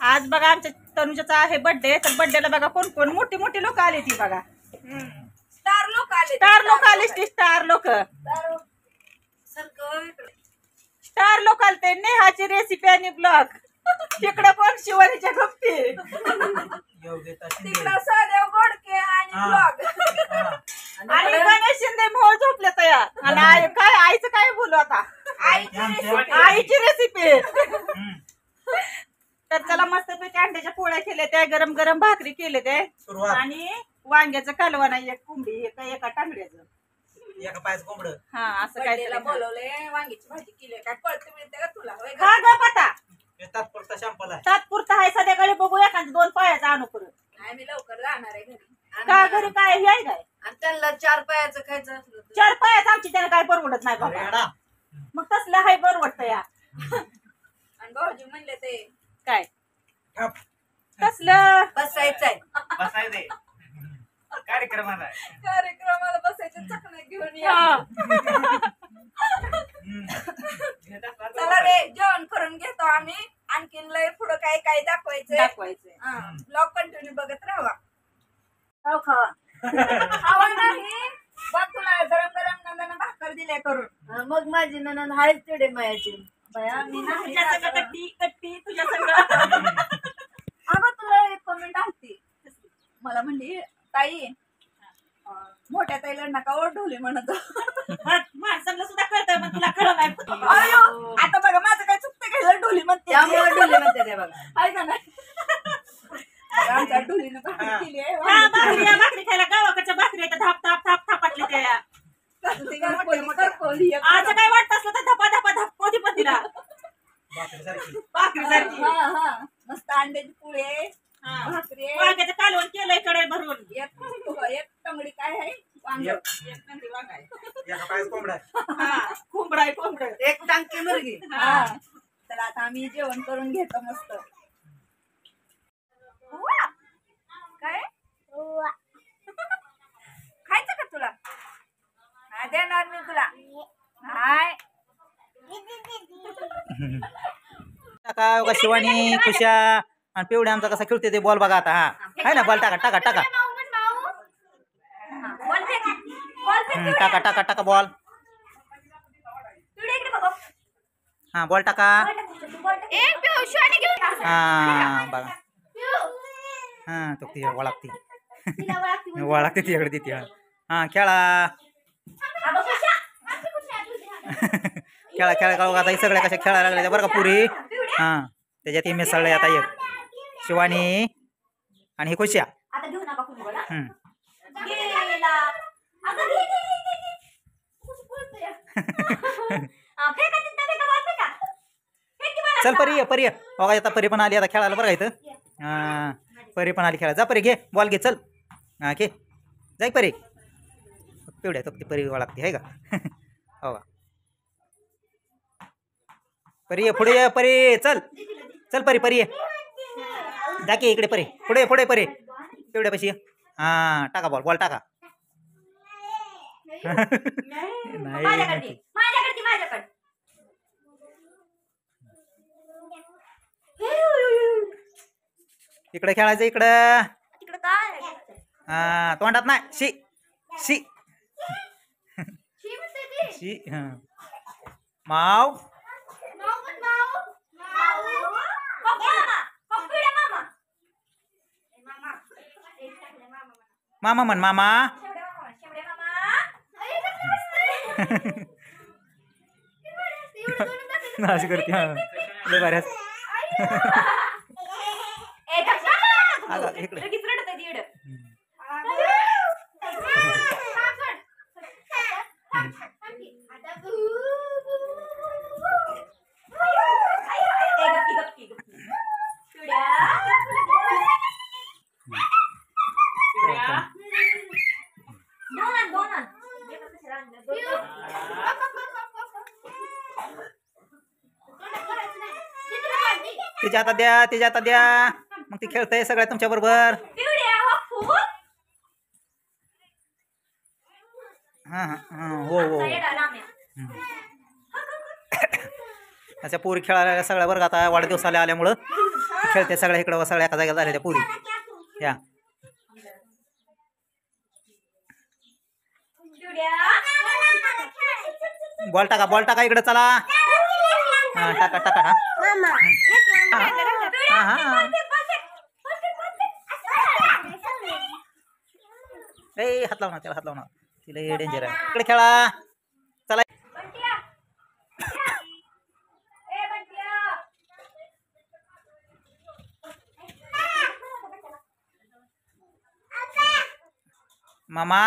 आज बघा आमच्या तनुजाचा आहे बर्थडे, तर बर्थडेला बघा कोण कोण मोठी मोठी लोक आली ती बघा. स्टार लोक आले. स्टार लोक आलते. नेहाची रेसिपी आणि ब्लॉग. तिकडं कोण शिवानीच्या गप्पी. तिकडं सदैव गोडके आणि ब्लॉग. आणि गणेश शिंदे मोळ झोपले तयार. आणि काय आईचं काय बोलू आता. आईची रेसिपी. तर चला मस्तपैकी अंड्याच्या पोळ्या केल्या त्या, गरम गरम भाकरी केले ते, आणि वांग्याचं कालवण आहे, एक कोंबडी एका टांगड्याचं, एका पायाचं कोंबड. हा असं काय बोलवले. वांग्याची भाजी केली. काय कळत मिळते का तुला. खा ग पता. तात्पुरता शॅम्पल आहे. तात्पुरता आहे. संध्याकाळी बघू एखाद 2 पायाचा आणू परत. आम्ही लवकर जाणार आहे घरी. का घरी काय हे आहे काय. आणि त्यांना 4 पायाचं खायचं असलं 4 पायाचं आमची त्याला काय परवडत नाही बाबा. मग तसलं हाय परवडत या. आणि भाऊजी म्हणले ते काय तसलं बसायचंय. बसायचंय कार्यक्रमाला. कार्यक्रमाला बसायचं चकणं घेऊन या. चला रे जेवण करून घेतो आम्ही. आणखीन लय पुढं काय काय दाखवायचं ब्लॉग कंटिन्यू बघत राहा. खावा नाही बघ. तुला गरम गरम नंदानं भाकर दिल्या करून. मग माझी ननंद हायच तेवढे मायाची. बया मी नाही कट्टी तुझ्या सगळं. अगं तुला एक कमेंट आलती. मला म्हणली ताई मोठ्या ताईला नका ओढवली म्हणत. माणसांना सुद्धा कळतं पण तुला कळलं नाही. आता बघा माझं काय चुकतं घ्यायला ढोली म्हणते. ढोली म्हणते ते बघा. आहे का नाही. आमच्या ढोलीनं भाकरी केली आहे. भाकरी खायला गावाकडच्या भाकरी धाप धाप धाप थापाटले त्या. आज काय वाटत असलं तर धपा धपा धप कोणी पण दिला भाकरी सारखी. मस्त अंड्याची पोळी भाकरी वांग्याचं कालवण केलंय कडे भरून. एक टंगडी काय आहे वांग. एक नंदी वांग आहे. एका पायाचं कोंबड आहे. कोंबडा आहे कोंबड. एक टांकी मुलगी. तर आता आम्ही जेवण करून घेतो मस्त. काय खायचं का तुला. हा देणार मी तुला. हाय टाका शिवानी खुशा आणि पिवड्या आमचा कसा खेळते ते बॉल बघा आता. हा आहे ना बॉल. टाका टाका टाका टाका टाका टाका बॉल. हा बॉल टाका. हा बघा. हा तो ती वळागती वळागते तिकडे देते. हा खेळा खेळा खेळा का आता. सगळ्या कशा खेळायला लागल्या बरं का पुरी. हा त्याच्यात मिसळले आता एक शिवानी आणि हे खुशा. चल परी परी बघा आता परी पण आली आता खेळायला बरं का इथं. हा परी पण आली खेळा. जा परी घे बॉल घे. चल हा घे जाय परी. पिवड्या तो ती परी लागते आहे का. हो का परी ये पुढे ये परी. चल चल परी परी ये. जा की इकडे परी. पुढे पुढे परी पिवड्या पशी. हा टाका बॉल बॉल टाका. नाही इकडे खेळायचं इकडं. हा तोंडात नाही. शी शी शी. हा माव मामा म्हण मामा. अशी करते. हा लय भारी आहे. इकडे तिच्या आता द्या तिच्या आता द्या. मग ती खेळतय सगळ्या तुमच्या बरोबर. हा हा हो हो त्याच्या पोरी खेळायला सगळ्या वर्गात आता वाढदिवसाला आल्यामुळं खेळते सगळ्या इकडं सगळ्या एका जागेला झाल्या त्या पोरी या बॉल टाका इकडे चला हा टाका टाका हा हा ए हात लावणार त्याला हात लावणार तिला डेंजर आहे इकडे खेळा चला मामा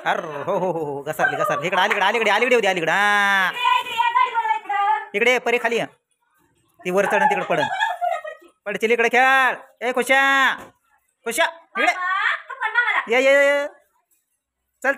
अर हो घसरली इकडे अलीकडे हा इकडे परी खाली आहे. ती वर चढून तिकडे पडचिल इकडे खेळ ए खुशा इकडे ये चल